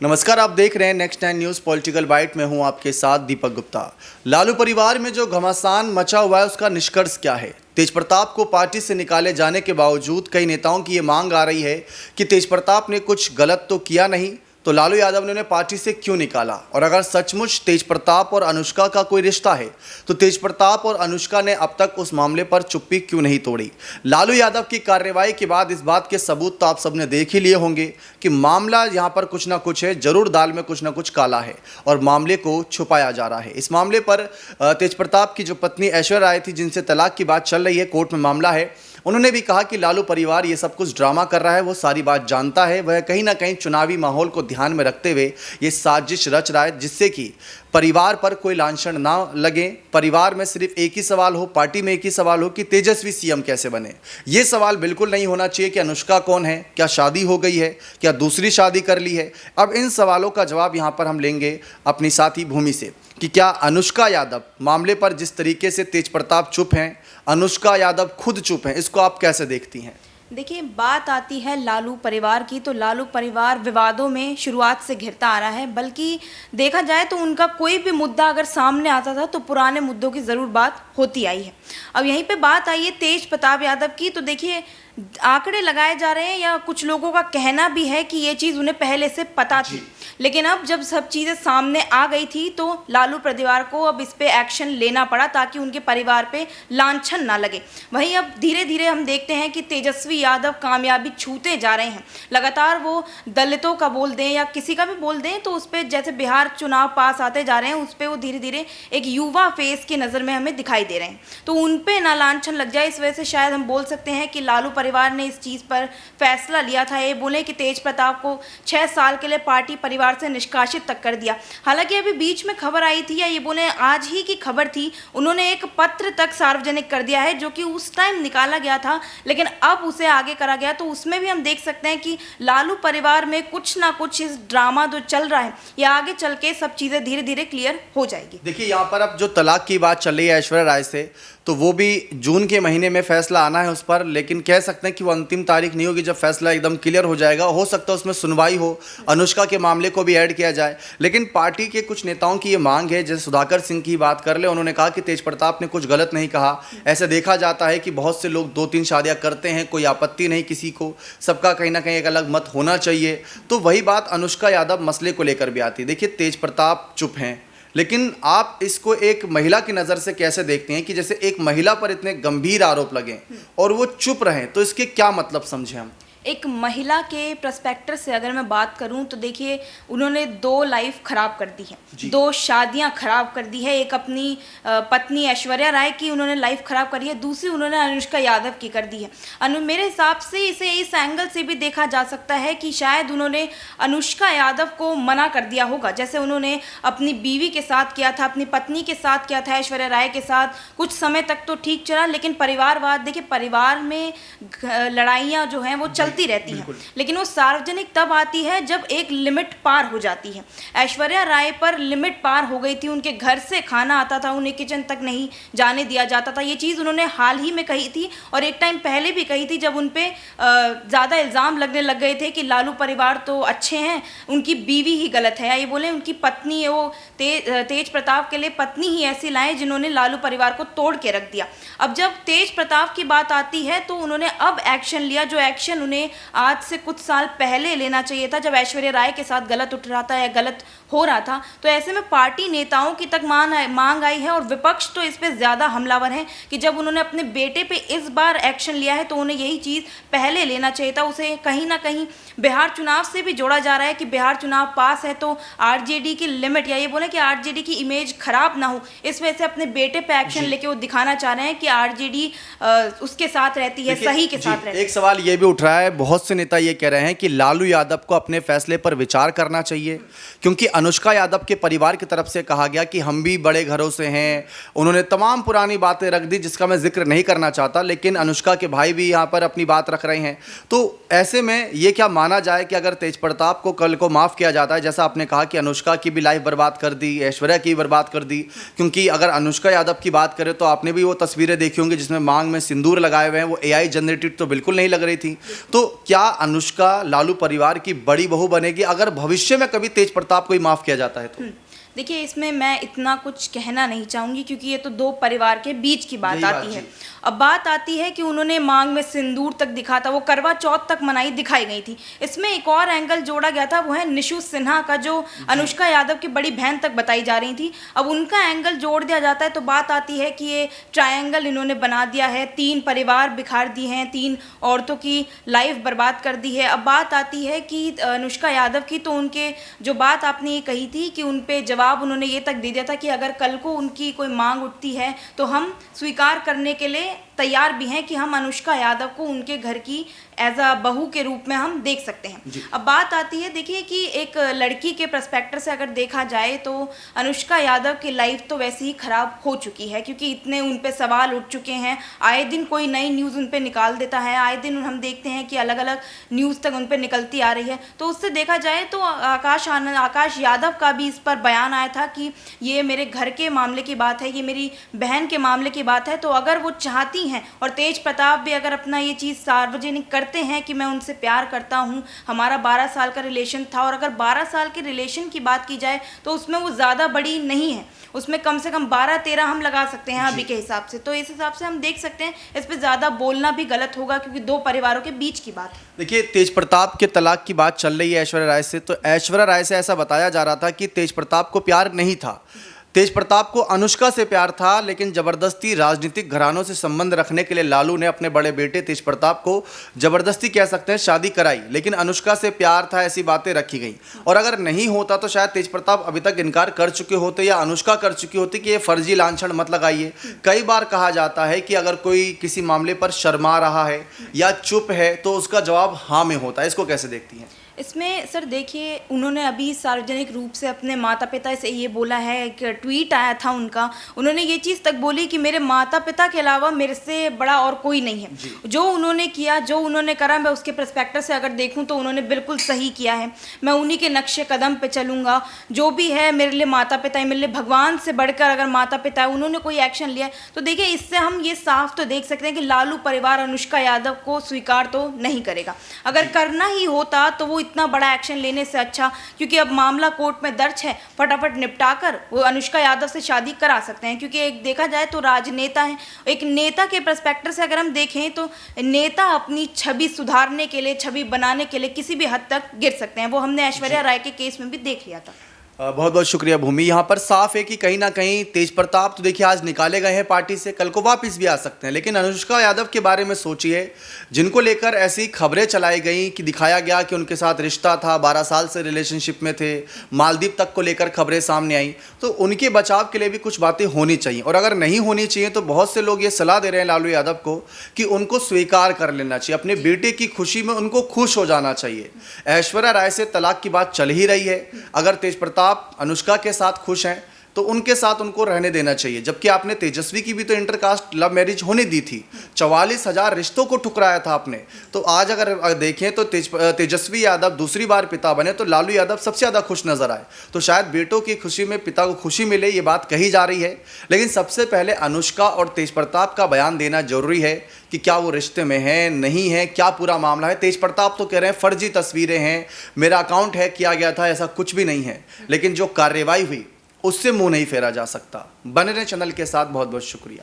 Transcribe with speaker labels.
Speaker 1: नमस्कार, आप देख रहे हैं नेक्स्ट 9 न्यूज़ पॉलिटिकल बाइट में हूं आपके साथ दीपक गुप्ता। लालू परिवार में जो घमासान मचा हुआ है उसका निष्कर्ष क्या है? तेज प्रताप को पार्टी से निकाले जाने के बावजूद कई नेताओं की ये मांग आ रही है कि तेज प्रताप ने कुछ गलत तो किया नहीं, तो लालू यादव ने उन्हें पार्टी से क्यों निकाला? और अगर सचमुच तेज प्रताप और अनुष्का का कोई रिश्ता है तो तेज प्रताप और अनुष्का ने अब तक उस मामले पर चुप्पी क्यों नहीं तोड़ी? लालू यादव की कार्रवाई के बाद इस बात के सबूत तो आप सबने देख ही लिए होंगे कि मामला यहाँ पर कुछ ना कुछ है, जरूर दाल में कुछ ना कुछ काला है और मामले को छुपाया जा रहा है। इस मामले पर तेज प्रताप की जो पत्नी ऐश्वर्या राय थी, जिनसे तलाक की बात चल रही है, कोर्ट में मामला है, उन्होंने भी कहा कि लालू परिवार ये सब कुछ ड्रामा कर रहा है, वो सारी बात जानता है, वह कहीं ना कहीं चुनावी माहौल को ध्यान में रखते हुए ये साजिश रच रहा है जिससे कि परिवार पर कोई लांछन ना लगे। परिवार में सिर्फ एक ही सवाल हो, पार्टी में एक ही सवाल हो कि तेजस्वी सीएम कैसे बने। ये सवाल बिल्कुल नहीं होना चाहिए कि अनुष्का कौन है, क्या शादी हो गई है, क्या दूसरी शादी कर ली है। अब इन सवालों का जवाब यहाँ पर हम लेंगे अपनी साथी भूमि से कि क्या अनुष्का यादव मामले पर जिस तरीके से तेज प्रताप चुप हैं, अनुष्का यादव खुद चुप हैं, इसको आप कैसे देखती हैं?
Speaker 2: देखिए, बात आती है लालू परिवार की तो लालू परिवार विवादों में शुरुआत से घिरता आ रहा है। बल्कि देखा जाए तो उनका कोई भी मुद्दा अगर सामने आता था तो पुराने मुद्दों की ज़रूर बात होती आई है। अब यहीं पे बात आई है तेज प्रताप यादव की, तो देखिए आंकड़े लगाए जा रहे हैं या कुछ लोगों का कहना भी है कि ये चीज़ उन्हें पहले से पता थी, लेकिन अब जब सब चीज़ें सामने आ गई थी तो लालू परिवार को अब इस पे एक्शन लेना पड़ा ताकि उनके परिवार पे लांछन ना लगे। वहीं अब धीरे धीरे हम देखते हैं कि तेजस्वी यादव कामयाबी छूते जा रहे हैं। लगातार वो दलितों का बोल दें या किसी का भी बोल दें तो उस पर, जैसे बिहार चुनाव पास आते जा रहे हैं, उस पर वो धीरे धीरे एक युवा फेस की नज़र में हमें दिखाई दे रहे हैं। तो उन पर ना लांछन लग जाए, इस वजह से शायद हम बोल सकते हैं कि लालू परिवार ने इस चीज़ पर फैसला लिया था। ये बोले कि तेज प्रताप को 6 साल के लिए पार्टी परिवार से निष्कासित तक कर दिया। हालांकि अभी बीच में खबर आई थी, या ये बोले आज ही की खबर थी, उन्होंने एक पत्र तक सार्वजनिक कर दिया है जो कि उस टाइम निकाला गया था लेकिन अब उसे आगे करा गया। तो उसमें भी हम देख सकते हैं कि लालू परिवार में कुछ ना कुछ इस ड्रामा जो चल रहा है ये आगे चल के सब चीज़ें धीरे धीरे क्लियर हो जाएगी।
Speaker 1: देखिए, यहाँ पर अब जो तलाक की बात चल रही है ऐश्वर्या राय से, तो वो भी जून के महीने में फैसला आना है उस पर, लेकिन कह सकते हैं कि वो अंतिम तारीख नहीं होगी जब फैसला एकदम क्लियर हो जाएगा। हो सकता है उसमें सुनवाई हो, अनुष्का के मामले को भी ऐड किया जाए। लेकिन पार्टी के कुछ नेताओं की ये मांग है, जैसे सुधाकर सिंह की बात कर ले, उन्होंने कहा कि तेज प्रताप ने कुछ गलत नहीं कहा। ऐसे देखा जाता है कि बहुत से लोग 2-3 शादियाँ करते हैं, कोई आपत्ति नहीं किसी को, सबका कहीं ना कहीं एक अलग मत होना चाहिए। तो वही बात अनुष्का यादव मसले को लेकर भी आती है। देखिए, तेज प्रताप चुप हैं, लेकिन आप इसको एक महिला की नज़र से कैसे देखते हैं कि जैसे एक महिला पर इतने गंभीर आरोप लगें और वो चुप रहें, तो इसके क्या मतलब समझें हम?
Speaker 2: एक महिला के पर्सपेक्टिव से अगर मैं बात करूं तो देखिए, उन्होंने 2 लाइफ खराब कर दी है, 2 शादियां खराब कर दी है। एक अपनी पत्नी ऐश्वर्या राय की उन्होंने लाइफ खराब करी है, दूसरी उन्होंने अनुष्का यादव की कर दी है। मेरे हिसाब से इसे इस एंगल से भी देखा जा सकता है कि शायद उन्होंने अनुष्का यादव को मना कर दिया होगा, जैसे उन्होंने अपनी बीवी के साथ किया था, अपनी पत्नी के साथ किया था, ऐश्वर्या राय के साथ कुछ समय तक तो ठीक चला, लेकिन परिवारवाद, देखिए परिवार में लड़ाइयाँ जो हैं वो चलती रहती हैं, लेकिन वो सार्वजनिक तब आती है जब एक लिमिट पार हो जाती है। ऐश्वर्या राय पर लिमिट पार हो गई थी, उनके घर से खाना आता था, उन्हें किचन तक नहीं जाने दिया जाता था। ये चीज़ उन्होंने हाल ही में कही थी और एक टाइम पहले भी कही थी जब उन पे ज़्यादा इल्ज़ाम लगने लग गए थे कि लालू परिवार तो अच्छे हैं, उनकी बीवी ही गलत है, या ये बोले उनकी पत्नी है, वो तेज प्रताप के लिए पत्नी ही ऐसी लाएं जिन्होंने लालू परिवार को तोड़ के रख दिया। अब जब तेज प्रताप की बात आती है तो उन्होंने अब एक्शन लिया, जो एक्शन उन्हें आज से कुछ साल पहले लेना चाहिए था जब ऐश्वर्या राय के साथ गलत उठ रहा था या गलत हो रहा था। तो ऐसे में पार्टी नेताओं की तक मांग आई है और विपक्ष तो इस पे ज़्यादा हमलावर है कि जब उन्होंने अपने बेटे पे इस बार एक्शन लिया है तो उन्हें यही चीज़ पहले लेना चाहिए था। उसे कहीं ना कहीं बिहार चुनाव से भी जोड़ा जा रहा है कि बिहार चुनाव पास है तो आरजेडी की लिमिट, या ये बोले कि आरजेडी की इमेज खराब ना हो, इस वजह से अपने बेटे पे एक्शन लेके वो दिखाना चाह रहे हैं कि आरजेडी उसके साथ रहती है, सही के साथ रहती है।
Speaker 1: एक सवाल ये भी उठ रहा है, बहुत से नेता ये कह रहे हैं कि लालू यादव को अपने फैसले पर विचार करना चाहिए, क्योंकि अनुष्का यादव के परिवार की तरफ से कहा गया कि हम भी बड़े घरों से हैं। उन्होंने तमाम पुरानी बातें रख दी जिसका मैं जिक्र नहीं करना चाहता, लेकिन अनुष्का के भाई भी यहाँ पर अपनी बात रख रहे हैं। तो ऐसे में ये क्या माना जाए कि अगर तेज प्रताप को कल को माफ़ किया जाता है, जैसा आपने कहा कि अनुष्का की भी लाइफ बर्बाद कर दी, ऐश्वर्या की बर्बाद कर दी, क्योंकि अगर अनुष्का यादव की बात करें तो आपने भी वो तस्वीरें देखी होंगी जिसमें मांग में सिंदूर लगाए हुए हैं, वो AI जनरेटेड तो बिल्कुल नहीं लग रही थी। तो तो क्या अनुष्का लालू परिवार की बड़ी बहू बनेगी अगर भविष्य में कभी तेज प्रताप को ही माफ किया जाता है तो?
Speaker 2: देखिए, इसमें मैं इतना कुछ कहना नहीं चाहूँगी क्योंकि ये तो दो परिवार के बीच की बात आती है। अब बात आती है कि उन्होंने मांग में सिंदूर तक दिखा था, वो करवा चौथ तक मनाई दिखाई गई थी। इसमें एक और एंगल जोड़ा गया था, वो है निशु सिन्हा का, जो अनुष्का यादव की बड़ी बहन तक बताई जा रही थी। अब उनका एंगल जोड़ दिया जाता है तो बात आती है कि ये ट्रायंगल इन्होंने बना दिया है, 3 परिवार बिखार दिए हैं, 3 औरतों की लाइफ बर्बाद कर दी है। अब बात आती है कि अनुष्का यादव की, तो उनके जो बात आपने ये कही थी कि उन पे जवाब उन्होंने ये तक दे दिया था कि अगर कल को उनकी कोई मांग उठती है तो हम स्वीकार करने के लिए तैयार भी हैं कि हम अनुष्का यादव को उनके घर की एज अ बहू के रूप में हम देख सकते हैं। अब बात आती है, देखिए कि एक लड़की के पर्सपेक्टिव से अगर देखा जाए तो अनुष्का यादव की लाइफ तो वैसे ही ख़राब हो चुकी है क्योंकि इतने उन पे सवाल उठ चुके हैं। आए दिन कोई नई न्यूज़ उन पे निकाल देता है, आए दिन हम देखते हैं कि अलग अलग न्यूज़ तक उन पे निकलती आ रही है। तो उससे देखा जाए तो आकाश यादव का भी इस पर बयान आया था कि ये मेरे घर के मामले की बात है, ये मेरी बहन के मामले की बात है। तो अगर वो चाहती हैं और तेज प्रताप भी अगर अपना ये चीज़ सार्वजनिक करते हैं कि मैं उनसे प्यार करता हूं, हमारा 12 साल का रिलेशन था, और अगर 12 साल के रिलेशन की बात की जाए तो उसमें वो ज़्यादा बड़ी नहीं है, उसमें कम से कम 12-13 हम लगा सकते हैं अभी के हिसाब से। तो इस हिसाब से हम देख सकते हैं इस पर ज़्यादा बोलना भी गलत होगा क्योंकि दो परिवारों के बीच की बात है।
Speaker 1: देखिए, तेज प्रताप के तलाक की बात चल रही है ऐश्वर्या राय से, तो ऐश्वर्या राय से ऐसा बताया जा रहा था कि तेज प्रताप को प्यार नहीं था, तेज प्रताप को अनुष्का से प्यार था, लेकिन जबरदस्ती राजनीतिक घरानों से संबंध रखने के लिए लालू ने अपने बड़े बेटे तेज प्रताप को जबरदस्ती कह सकते हैं शादी कराई, लेकिन अनुष्का से प्यार था, ऐसी बातें रखी गई। और अगर नहीं होता तो शायद तेज प्रताप अभी तक इनकार कर चुके होते या अनुष्का कर चुकी होती कि ये फर्जी लांछन मत लगाइए। कई बार कहा जाता है कि अगर कोई किसी मामले पर शर्मा रहा है या चुप है तो उसका जवाब हाँ में होता है, इसको कैसे देखती हैं?
Speaker 2: इसमें सर देखिए, उन्होंने अभी सार्वजनिक रूप से अपने माता पिता से ये बोला है, एक ट्वीट आया था उनका, उन्होंने ये चीज़ तक बोली कि मेरे माता पिता के अलावा मेरे से बड़ा और कोई नहीं है। जो उन्होंने किया, जो उन्होंने करा, मैं उसके पर्सपेक्टिव से अगर देखूं तो उन्होंने बिल्कुल सही किया है। मैं उन्हीं के नक्शे कदम पे चलूँगा। जो भी है मेरे लिए माता पिता है, मेरे लिए भगवान से बढ़कर अगर माता पिता है। उन्होंने कोई एक्शन लिया है तो देखिए, इससे हम ये साफ तो देख सकते हैं कि लालू परिवार अनुष्का यादव को स्वीकार तो नहीं करेगा। अगर करना ही होता तो वो इतना बड़ा एक्शन लेने से अच्छा, क्योंकि अब मामला कोर्ट में दर्ज है, फटाफट निपटाकर वो अनुष्का यादव से शादी करा सकते हैं। क्योंकि एक देखा जाए तो राजनेता है, एक नेता के पर्सपेक्टिव से अगर हम देखें तो नेता अपनी छवि सुधारने के लिए, छवि बनाने के लिए किसी भी हद तक गिर सकते हैं। वो हमने ऐश्वर्या राय के केस में भी देख लिया था।
Speaker 1: बहुत बहुत शुक्रिया भूमि। यहाँ पर साफ है कि कहीं ना कहीं तेज प्रताप तो देखिए आज निकाले गए हैं पार्टी से, कल को वापस भी आ सकते हैं, लेकिन अनुष्का यादव के बारे में सोचिए, जिनको लेकर ऐसी खबरें चलाई गई कि दिखाया गया कि उनके साथ रिश्ता था, 12 साल से रिलेशनशिप में थे, मालदीव तक को लेकर खबरें सामने आई, तो उनके बचाव के लिए भी कुछ बातें होनी चाहिए। और अगर नहीं होनी चाहिए तो बहुत से लोग ये सलाह दे रहे हैं लालू यादव को कि उनको स्वीकार कर लेना चाहिए, अपने बेटे की खुशी में उनको खुश हो जाना चाहिए। ऐश्वर्या राय से तलाक की बात चल ही रही है, अगर तेज प्रताप अनुष्का के साथ खुश हैं तो उनके साथ उनको रहने देना चाहिए। जबकि आपने तेजस्वी की भी तो इंटरकास्ट लव मैरिज होने दी थी, 44,000 रिश्तों को ठुकराया था आपने। तो आज अगर देखें तो तेजस्वी यादव दूसरी बार पिता बने तो लालू यादव सबसे ज़्यादा खुश नजर आए। तो शायद बेटों की खुशी में पिता को खुशी मिले, ये बात कही जा रही है। लेकिन सबसे पहले अनुष्का और तेज प्रताप का बयान देना जरूरी है कि क्या वो रिश्ते में है, नहीं है, क्या पूरा मामला है। तेज प्रताप तो कह रहे हैं फर्जी तस्वीरें हैं, मेरा अकाउंट हैक किया गया था, ऐसा कुछ भी नहीं है। लेकिन जो कार्रवाई हुई उससे मुंह नहीं फेरा जा सकता। बने रहें चैनल के साथ, बहुत बहुत शुक्रिया।